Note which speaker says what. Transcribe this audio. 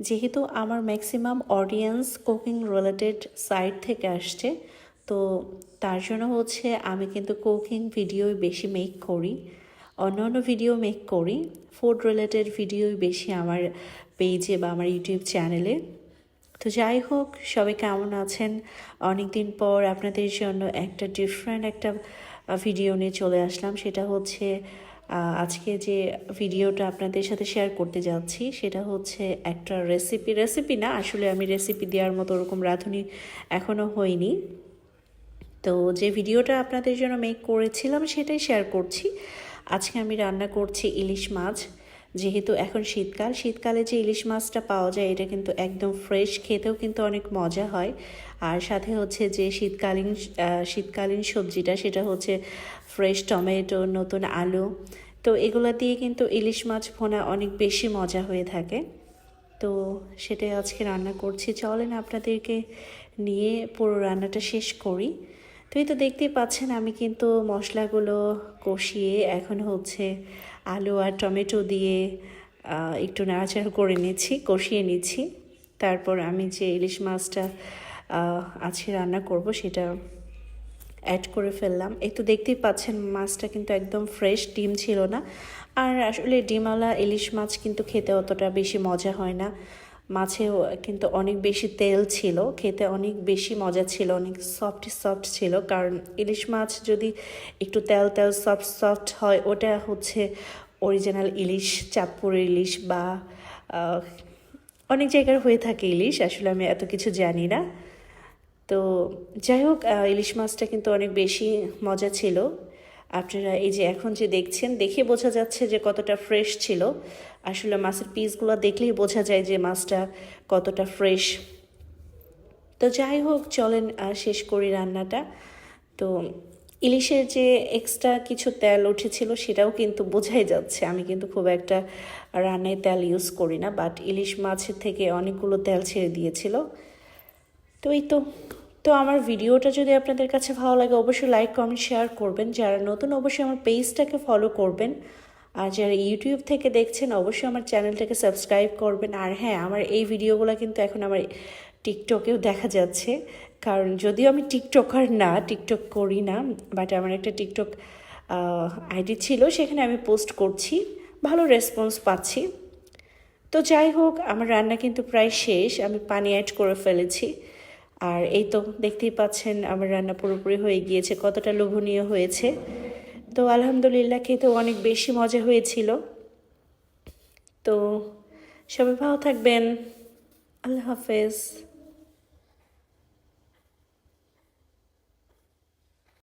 Speaker 1: যেহেতু আমার maximum audience cooking related site থেকে আসছে, তো তার জন্য হচ্ছে আমি কিন্তু কুকিং ভিডিওই বেশি মেক করি। অন্য ভিডিও মেক করি, ফুড রিলেটেড ভিডিওই বেশি আমার পেজে বা আমার ইউটিউব চ্যানেলে। তো যাই হোক, সবাই কেমন আছেন? অনেক দিন পর আপনাদের জন্য একটা ডিফারেন্ট একটা ভিডিও নিয়ে চলে আসলাম। সেটা হচ্ছে আজকে যে ভিডিওটা আপনাদের সাথে শেয়ার করতে যাচ্ছি সেটা হচ্ছে একটা রেসিপি না, আসলে আমি রেসিপি দেওয়ার মতো ওরকম রাঁধুনি এখনও হয়নি। তো যে ভিডিওটা আপনাদের জন্য মেক করেছিলাম সেটাই শেয়ার করছি। আজকে আমি রান্না করছি ইলিশ মাছ। যেহেতু এখন শীতকালে যে ইলিশ মাছটা পাওয়া যায় এটা কিন্তু একদম ফ্রেশ, খেতেও কিন্তু অনেক মজা হয়। আর সাথে হচ্ছে যে শীতকালীন সবজিটা সেটা হচ্ছে ফ্রেশ টমেটো, নতুন আলু। তো এগুলো দিয়ে কিন্তু ইলিশ মাছ ভোনা অনেক বেশি মজা হয়ে থাকে। তো সেটাই আজকে রান্না করছি, চলেন আপনাদেরকে নিয়ে পুরো রান্নাটা শেষ করি। তো এই তো দেখতেই পাচ্ছেন আমি কিন্তু মশলাগুলো কষিয়ে এখন হচ্ছে আলু আর টমেটো দিয়ে একটু নাড়াচাড়া করে নিচ্ছি, কষিয়ে নিচ্ছি। তারপর আমি যে ইলিশ মাছটা আজকে রান্না করব সেটা অ্যাড করে ফেললাম। এই তো দেখতেই পাচ্ছেন মাছটা কিন্তু একদম ফ্রেশ, ডিম ছিল না। আর আসলে ডিমওয়ালা ইলিশ মাছ কিন্তু খেতে অতটা বেশি মজা হয় না। মাছেও কিন্তু অনেক বেশি তেল ছিল, খেতে অনেক বেশি মজা ছিল, অনেক সফট ছিল। কারণ ইলিশ মাছ যদি একটু তেল সফট হয় ওটা হচ্ছে অরিজিনাল ইলিশ, চাঁদপুরের ইলিশ বা অনেক জায়গার হয়ে থাকে ইলিশ, আসলে আমি এত কিছু জানি না। তো যাই হোক, ইলিশ মাছটা কিন্তু অনেক বেশি মজা ছিল। আপনারা এই যে এখন যে দেখছেন, দেখে বোঝা যাচ্ছে যে কতটা ফ্রেশ ছিল। আসলে মাছের পিসগুলো দেখলেই বোঝা যায় যে মাছটা কতটা ফ্রেশ। তো যাই হোক, চলেন শেষ করি রান্নাটা। তো ইলিশের যে এক্সট্রা কিছু তেল উঠেছিল সেটাও কিন্তু বোঝাই যাচ্ছে। আমি কিন্তু খুব একটা রান্নায় তেল ইউজ করি না, বাট ইলিশ মাছের থেকে অনেকগুলো তেল ছেড়ে দিয়েছিল। তো এই তো আমার ভিডিওটা যদি আপনাদের কাছে ভালো লাগে অবশ্যই লাইক কমেন্ট শেয়ার করবেন। যারা নতুন অবশ্যই আমার পেজটাকে ফলো করবেন, আর যারা ইউটিউব থেকে দেখছেন অবশ্যই আমার চ্যানেলটাকে সাবস্ক্রাইব করবেন। আর হ্যাঁ, আমার এই ভিডিওগুলো কিন্তু এখন আমার টিকটকেও দেখা যাচ্ছে। কারণ যদিও আমি টিকটকার না, টিকটক করি না, বাট আমার একটা টিকটক আইডি ছিল, সেখানে আমি পোস্ট করছি, ভালো রেসপন্স পাচ্ছি। তো যাই হোক, আমার রান্না কিন্তু প্রায় শেষ, আমি পানি অ্যাড করে ফেলেছি। আর এই তো দেখতেই পাচ্ছেন আমার রান্না পুরোপুরি হয়ে গিয়েছে, কতটা লোভনীয় হয়েছে। তো আলহামদুলিল্লাহ, খেতে অনেক বেশি মজা হয়েছিল। তো সবাই ভালো থাকবেন, আল্লাহ হাফেজ।